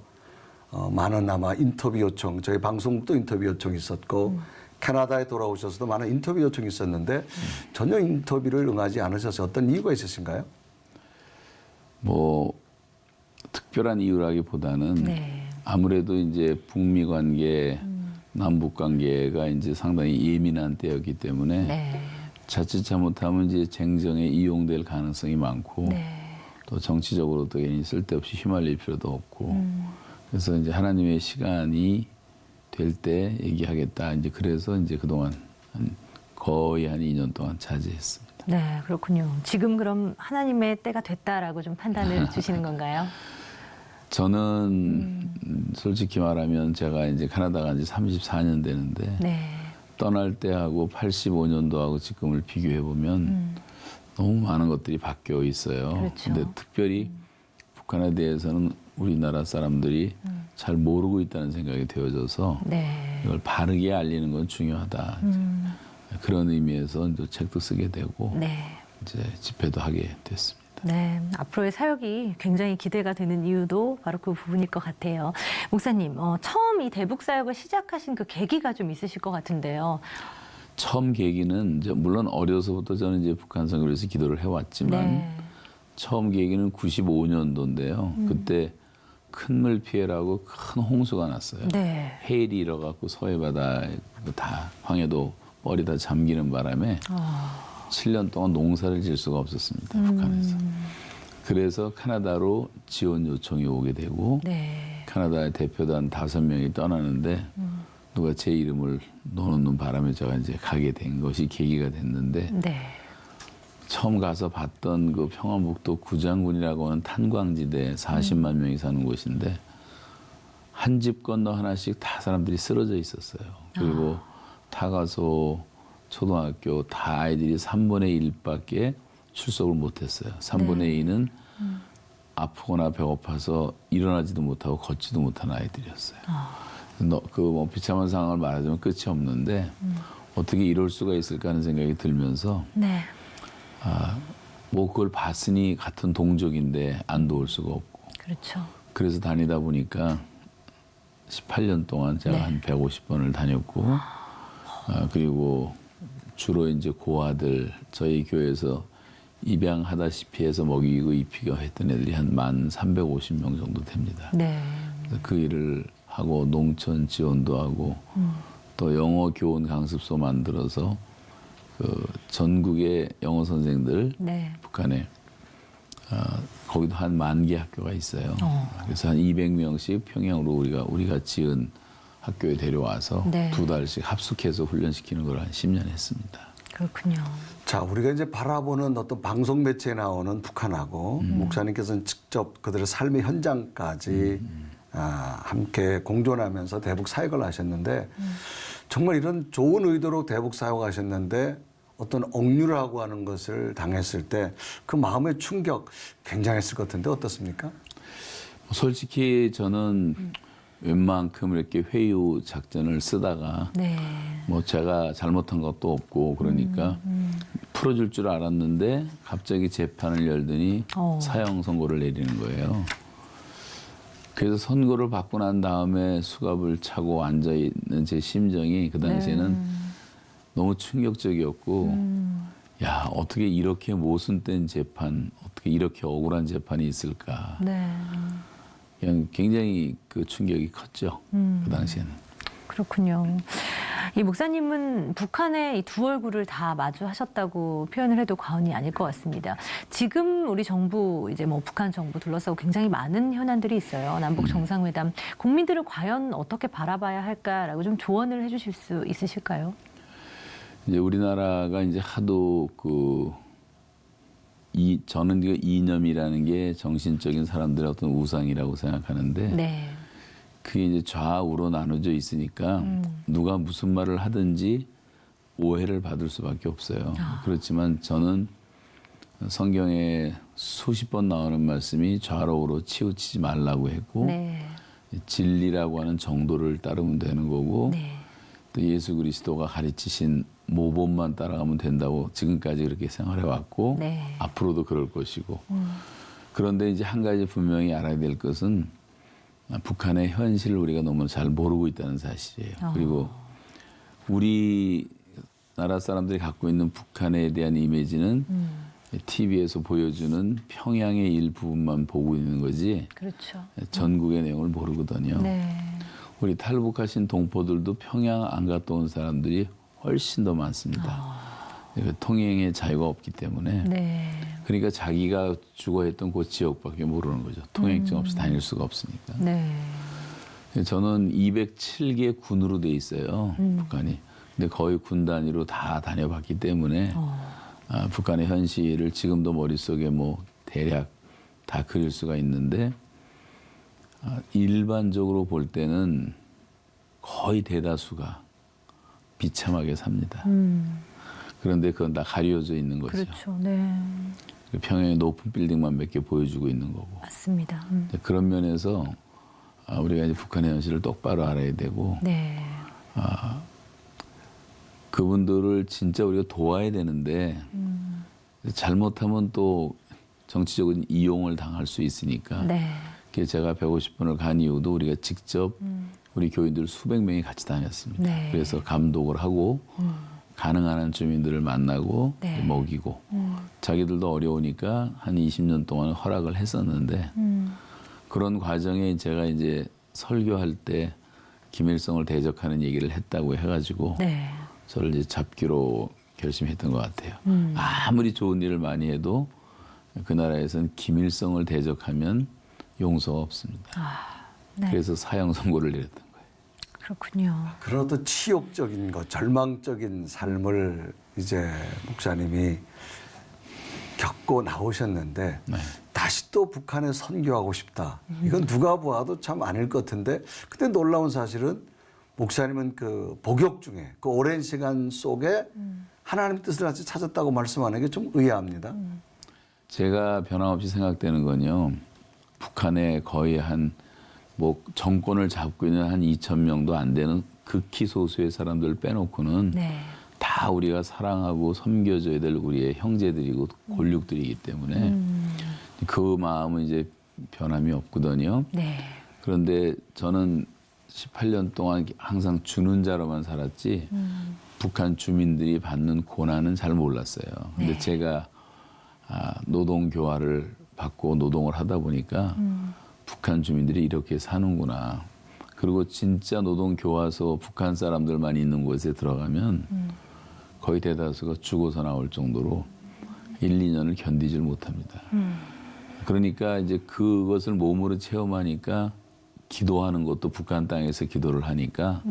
많은 아마 인터뷰 요청, 저희 방송국도 인터뷰 요청이 있었고 캐나다에 돌아오셔서도 많은 인터뷰 요청이 있었는데 전혀 인터뷰를 응하지 않으셔서 어떤 이유가 있으신가요? 뭐 특별한 이유라기보다는 네. 아무래도 이제 북미 관계, 남북 관계가 이제 상당히 예민한 때였기 때문에 네. 자칫 잘못하면 이제 쟁정에 이용될 가능성이 많고 네. 또 정치적으로도 괜히 쓸데없이 휘말릴 필요도 없고 그래서 이제 하나님의 시간이 될 때 얘기하겠다. 이제 그래서 이제 그동안 거의 한 2년 동안 자제했습니다. 네, 그렇군요. 지금 그럼 하나님의 때가 됐다라고 좀 판단을 주시는 건가요? 저는 솔직히 말하면 제가 이제 카나다 간 지 34년 되는데 네. 떠날 때하고 85년도하고 지금을 비교해 보면 너무 많은 것들이 바뀌어 있어요. 그렇죠. 근데 특별히 북한에 대해서는 우리나라 사람들이 잘 모르고 있다는 생각이 되어져서 네. 이걸 바르게 알리는 건 중요하다. 그런 의미에서 이제 책도 쓰게 되고 네. 이제 집회도 하게 됐습니다. 네, 앞으로의 사역이 굉장히 기대가 되는 이유도 바로 그 부분일 것 같아요. 목사님, 처음 이 대북 사역을 시작하신 그 계기가 좀 있으실 것 같은데요. 처음 계기는 이제 물론 어려서부터 저는 이제 북한 선교를 위해서 기도를 해왔지만 네. 처음 계기는 95년도인데요. 그때 큰 물 피해라고 큰 홍수가 났어요. 네. 해일이 일어갖고 서해바다에 다 황해도 머리 다 잠기는 바람에 7년 동안 농사를 질 수가 없었습니다. 북한에서. 그래서 카나다로 지원 요청이 오게 되고 네. 카나다의 대표단 5명이 떠나는데 누가 제 이름을 넣어놓는 바람에 제가 이제 가게 된 것이 계기가 됐는데 네. 처음 가서 봤던 그 평안북도 구장군이라고 하는 탄광지대 40만 명이 사는 곳인데 한 집 건너 하나씩 다 사람들이 쓰러져 있었어요. 그리고 타가소, 초등학교 다 아이들이 3분의 1밖에 출석을 못했어요. 3분의 2는 아프거나 배고파서 일어나지도 못하고 걷지도 못한 아이들이었어요. 그 뭐 비참한 상황을 말하자면 끝이 없는데 어떻게 이럴 수가 있을까 하는 생각이 들면서 네. 뭐 그걸 봤으니 같은 동족인데 안 도울 수가 없고 그렇죠. 그래서 다니다 보니까 18년 동안 제가 네. 한 150번을 다녔고 그리고 주로 이제 고아들 저희 교회에서 입양하다시피 해서 먹이고 입히고 했던 애들이 한 1,350명 정도 됩니다. 네. 그래서 그 일을 하고 농촌 지원도 하고 또 영어 교원 강습소 만들어서 그 전국의 영어 선생들 네. 북한에 거기도 한 10,000개 학교가 있어요. 그래서 한 200명씩 평양으로 우리가 지은 학교에 데려와서 네. 2달씩 합숙해서 훈련시키는 걸 한 10년 했습니다. 그렇군요. 자, 우리가 이제 바라보는 어떤 방송 매체에 나오는 북한하고 목사님께서는 직접 그들의 삶의 현장까지 함께 공존하면서 대북 사역을 하셨는데 정말 이런 좋은 의도로 대북 사역하셨는데 어떤 억류를 하고 하는 것을 당했을 때 그 마음의 충격 굉장했을 것 같은데 어떻습니까? 솔직히 저는 웬만큼 이렇게 회유 작전을 쓰다가 뭐 제가 잘못한 것도 없고 그러니까 풀어줄 줄 알았는데 갑자기 재판을 열더니 사형 선고를 내리는 거예요. 그래서 선고를 받고 난 다음에 수갑을 차고 앉아있는 제 심정이 그 당시에는 너무 충격적이었고 야, 어떻게 이렇게 모순된 재판, 어떻게 이렇게 억울한 재판이 있을까. 그냥 굉장히 그 충격이 컸죠. 그 당시에는. 그렇군요. 이 목사님은 북한의 이 두 얼굴을 다 마주하셨다고 표현을 해도 과언이 아닐 것 같습니다. 지금 우리 정부, 이제 뭐 북한 정부 둘러싸고 굉장히 많은 현안들이 있어요. 남북 정상회담. 국민들은 과연 어떻게 바라봐야 할까라고 좀 조언을 해주실 수 있으실까요? 이제 우리나라가 이제 하도 저는 그 이념이라는 게 정신적인 사람들의 어떤 우상이라고 생각하는데 그게 이제 좌우로 나눠져 있으니까 누가 무슨 말을 하든지 오해를 받을 수밖에 없어요. 그렇지만 저는 성경에 수십 번 나오는 말씀이 좌우로 치우치지 말라고 했고 진리라고 하는 정도를 따르면 되는 거고 또 예수 그리스도가 가르치신 모범만 따라가면 된다고 지금까지 그렇게 생활해 왔고 앞으로도 그럴 것이고 그런데 이제 한 가지 분명히 알아야 될 것은 북한의 현실을 우리가 너무 잘 모르고 있다는 사실이에요. 그리고 우리나라 사람들이 갖고 있는 북한에 대한 이미지는 TV에서 보여주는 평양의 일부분만 보고 있는 거지 전국의 내용을 모르거든요. 우리 탈북하신 동포들도 평양 안 갔다 온 사람들이 훨씬 더 많습니다. 통행의 자유가 없기 때문에 그러니까 자기가 주거했던 그 지역밖에 모르는 거죠. 통행증 없이 다닐 수가 없으니까. 저는 207개 군으로 돼 있어요. 북한이. 근데 거의 군 단위로 다 다녀봤기 때문에 북한의 현실을 지금도 머릿속에 뭐 대략 다 그릴 수가 있는데 일반적으로 볼 때는 거의 대다수가 비참하게 삽니다. 그런데 그건 다 가려져 있는 거죠. 그렇죠. 평양의 높은 빌딩만 몇 개 보여주고 있는 거고. 맞습니다. 그런 면에서 우리가 이제 북한의 현실을 똑바로 알아야 되고 그분들을 진짜 우리가 도와야 되는데 잘못하면 또 정치적인 이용을 당할 수 있으니까 그래서 제가 150번을 간 이유도 우리가 직접 우리 교인들 수백 명이 같이 다녔습니다. 그래서 감독을 하고 가능한 한 주민들을 만나고 먹이고 자기들도 어려우니까 한 20년 동안 허락을 했었는데 그런 과정에 제가 이제 설교할 때 김일성을 대적하는 얘기를 했다고 해가지고 저를 이제 잡기로 결심했던 것 같아요. 아무리 좋은 일을 많이 해도 그 나라에서는 김일성을 대적하면 용서가 없습니다. 그래서 사형 선고를 내렸던 거예요. 그렇군요. 그런 어떤 치욕적인 것, 절망적인 삶을 이제 목사님이 겪고 나오셨는데 다시 또 북한에 선교하고 싶다. 이건 누가 보아도 참 아닐 것 같은데 근데 놀라운 사실은 목사님은 그 복역 중에 그 오랜 시간 속에 하나님의 뜻을 아직 찾았다고 말씀하는 게 좀 의아합니다. 제가 변함없이 생각되는 건요. 북한에 거의 뭐 정권을 잡고 있는 한 2,000명도 안 되는 극히 소수의 사람들 빼놓고는 다 우리가 사랑하고 섬겨줘야 될 우리의 형제들이고 골육들이기 때문에 그 마음은 이제 변함이 없거든요. 그런데 저는 18년 동안 항상 주는 자로만 살았지 북한 주민들이 받는 고난은 잘 몰랐어요. 근데 제가 노동 교화를 받고 노동을 하다 보니까 북한 주민들이 이렇게 사는구나. 그리고 진짜 노동 교화소 북한 사람들만 있는 곳에 들어가면 거의 대다수가 죽어서 나올 정도로 1, 2년을 견디질 못합니다. 그러니까 이제 그것을 몸으로 체험하니까 기도하는 것도 북한 땅에서 기도를 하니까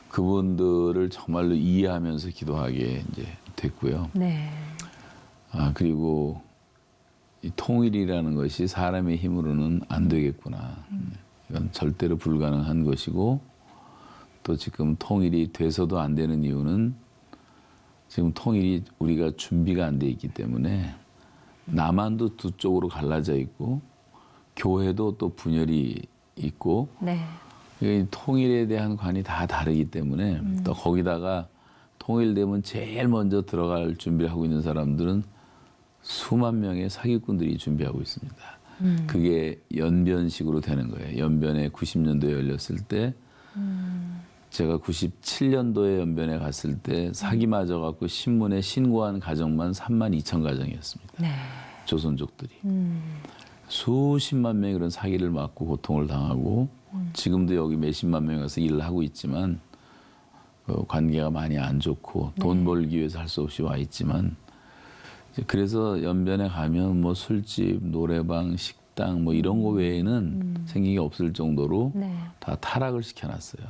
그분들을 정말로 이해하면서 기도하게 이제 됐고요. 네. 그리고 이 통일이라는 것이 사람의 힘으로는 안 되겠구나. 이건 절대로 불가능한 것이고 또 지금 통일이 돼서도 안 되는 이유는 지금 통일이 우리가 준비가 안 돼 있기 때문에 남한도 두 쪽으로 갈라져 있고 교회도 또 분열이 있고 네. 이 통일에 대한 관이 다 다르기 때문에 또 거기다가 통일되면 제일 먼저 들어갈 준비를 하고 있는 사람들은 수만 명의 사기꾼들이 준비하고 있습니다. 그게 연변식으로 되는 거예요. 연변에 90년도에 열렸을 때 제가 97년도에 연변에 갔을 때 사기 맞아갖고 신문에 신고한 가정만 32,000 가정이었습니다. 네. 조선족들이. 수십만 명이 그런 사기를 맞고 고통을 당하고 지금도 여기 몇십만 명이 가서 일을 하고 있지만 그 관계가 많이 안 좋고 돈 벌기 위해서 할 수 없이 와 있지만 그래서 연변에 가면 뭐 술집, 노래방, 식당 뭐 이런 거 외에는 생긴 게 없을 정도로 다 타락을 시켜놨어요.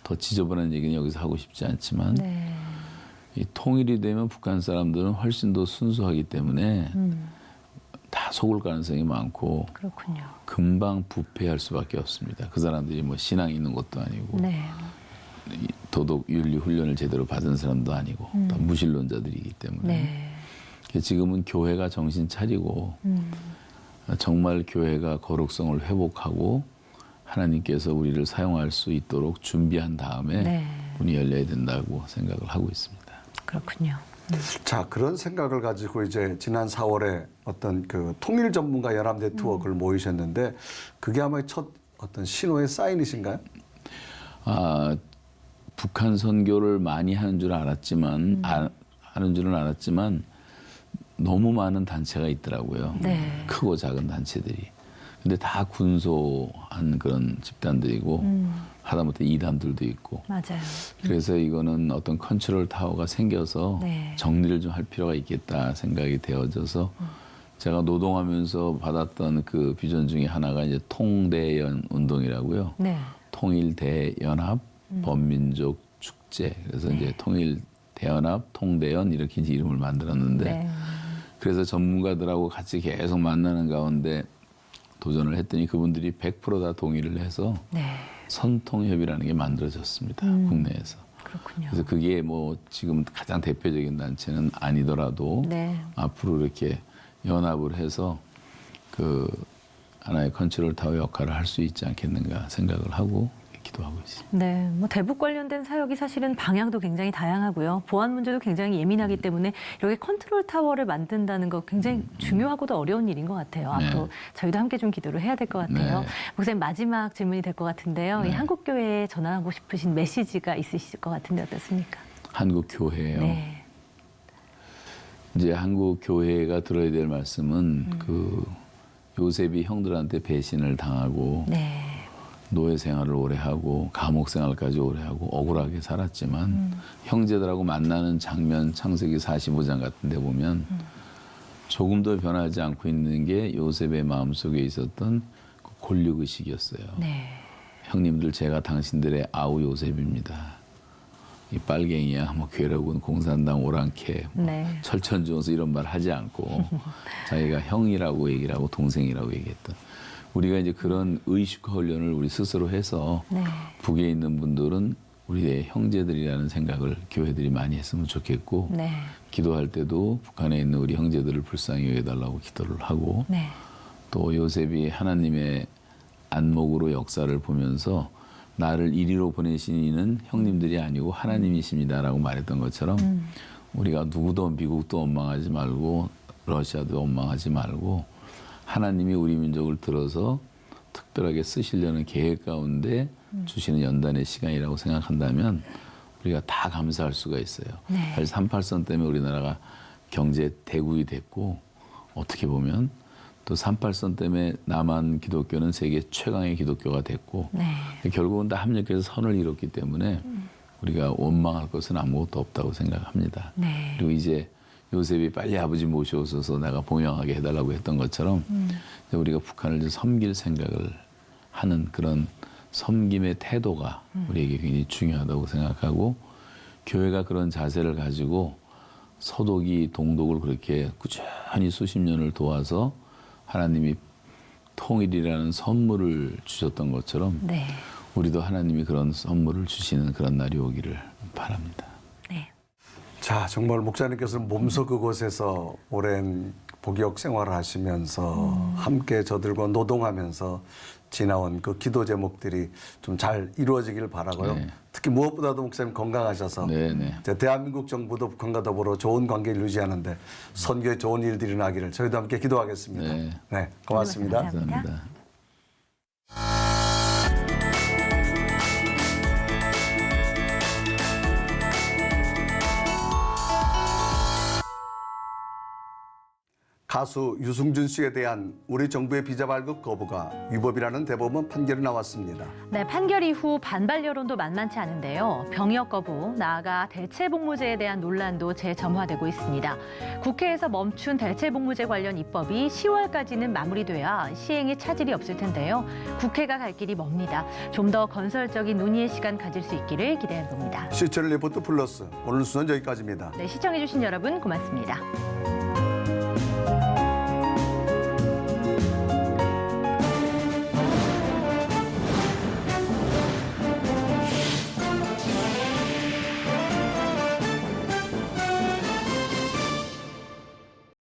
더 지저분한 얘기는 여기서 하고 싶지 않지만 이 통일이 되면 북한 사람들은 훨씬 더 순수하기 때문에 다 속을 가능성이 많고 그렇군요. 금방 부패할 수밖에 없습니다. 그 사람들이 뭐 신앙이 있는 것도 아니고 네. 도덕 윤리 훈련을 제대로 받은 사람도 아니고 다 무신론자들이기 때문에 네. 지금은 교회가 정신 차리고 정말 교회가 거룩성을 회복하고 하나님께서 우리를 사용할 수 있도록 준비한 다음에 문이 열려야 된다고 생각을 하고 있습니다. 그렇군요. 자, 그런 생각을 가지고 이제 지난 4월에 어떤 그 통일 전문가 연합 네트워크를 모이셨는데 그게 아마 첫 어떤 신호의 사인이신가요? 북한 선교를 많이 하는 줄은 알았지만 너무 많은 단체가 있더라고요. 네. 크고 작은 단체들이. 근데 다 군소한 그런 집단들이고 하다못해 이단들도 있고. 맞아요. 그래서 이거는 어떤 컨트롤 타워가 생겨서 정리를 좀 할 필요가 있겠다 생각이 되어져서 제가 노동하면서 받았던 그 비전 중에 하나가 이제 통대연 운동이라고요. 네. 통일대연합 범민족 축제. 그래서 이제 통일대연합 통대연 이렇게 이제 이름을 만들었는데 그래서 전문가들하고 같이 계속 만나는 가운데 도전을 했더니 그분들이 100% 다 동의를 해서 선통협이라는 게 만들어졌습니다. 국내에서. 그렇군요. 그래서 그게 뭐 지금 가장 대표적인 단체는 아니더라도 앞으로 이렇게 연합을 해서 그 하나의 컨트롤 타워 역할을 할 수 있지 않겠는가 생각을 하고 기도하고 있습니다. 네, 뭐 대북 관련된 사역이 사실은 방향도 굉장히 다양하고요. 보안 문제도 굉장히 예민하기 때문에 이렇게 컨트롤 타워를 만든다는 거 굉장히 중요하고도 어려운 일인 것 같아요. 앞으로 저희도 함께 좀 기도를 해야 될 것 같아요. 목사님 마지막 질문이 될 것 같은데요. 이 한국 교회에 전하고 싶으신 메시지가 있으실 것 같은데 어떻습니까? 한국 교회요. 이제 한국 교회가 들어야 될 말씀은 그 요셉이 형들한테 배신을 당하고. 노예 생활을 오래 하고 감옥 생활까지 오래 하고 억울하게 살았지만 형제들하고 만나는 장면 창세기 45장 같은 데 보면 조금 더 변하지 않고 있는 게 요셉의 마음속에 있었던 그 권력의식이었어요. 형님들 제가 당신들의 아우 요셉입니다. 이 빨갱이야 뭐 괴력은 공산당 오랑캐 철천지원서 이런 말 하지 않고 자기가 형이라고 얘기를 하고 동생이라고 얘기했던 우리가 이제 그런 의식화 훈련을 우리 스스로 해서 북에 있는 분들은 우리의 형제들이라는 생각을 교회들이 많이 했으면 좋겠고 기도할 때도 북한에 있는 우리 형제들을 불쌍히 여겨달라고 기도를 하고 또 요셉이 하나님의 안목으로 역사를 보면서 나를 이리로 보내신 이는 형님들이 아니고 하나님이십니다라고 말했던 것처럼 우리가 누구도 미국도 원망하지 말고 러시아도 원망하지 말고 하나님이 우리 민족을 들어서 특별하게 쓰시려는 계획 가운데 주시는 연단의 시간이라고 생각한다면 우리가 다 감사할 수가 있어요. 사실 38선 때문에 우리나라가 경제 대국이 됐고 어떻게 보면 또 38선 때문에 남한 기독교는 세계 최강의 기독교가 됐고 결국은 다 합력해서 선을 이뤘기 때문에 우리가 원망할 것은 아무것도 없다고 생각합니다. 그리고 이제 요셉이 빨리 아버지 모셔오셔서 내가 봉양하게 해달라고 했던 것처럼 우리가 북한을 섬길 생각을 하는 그런 섬김의 태도가 우리에게 굉장히 중요하다고 생각하고 교회가 그런 자세를 가지고 서독이 동독을 그렇게 꾸준히 수십 년을 도와서 하나님이 통일이라는 선물을 주셨던 것처럼 네. 우리도 하나님이 그런 선물을 주시는 그런 날이 오기를 바랍니다. 자, 정말 목사님께서는 몸소 그곳에서 오랜 복역 생활을 하시면서 함께 저들과 노동하면서 지나온 그 기도 제목들이 좀 잘 이루어지길 바라고요. 네. 특히 무엇보다도 목사님 건강하셔서 이제 대한민국 정부도 북한과 더불어 좋은 관계를 유지하는데 선교에 좋은 일들이 나기를 저희도 함께 기도하겠습니다. 네, 고맙습니다. 감사합니다. 가수 유승준 씨에 대한 우리 정부의 비자 발급 거부가 위법이라는 대법원 판결이 나왔습니다. 네, 판결 이후 반발 여론도 만만치 않은데요. 병역 거부, 나아가 대체복무제에 대한 논란도 재점화되고 있습니다. 국회에서 멈춘 대체복무제 관련 입법이 10월까지는 마무리돼야 시행에 차질이 없을 텐데요. 국회가 갈 길이 멉니다. 좀 더 건설적인 논의의 시간 가질 수 있기를 기대해봅니다. 시청자 리포트 플러스 오늘 순서는 여기까지입니다. 네, 시청해주신 여러분 고맙습니다.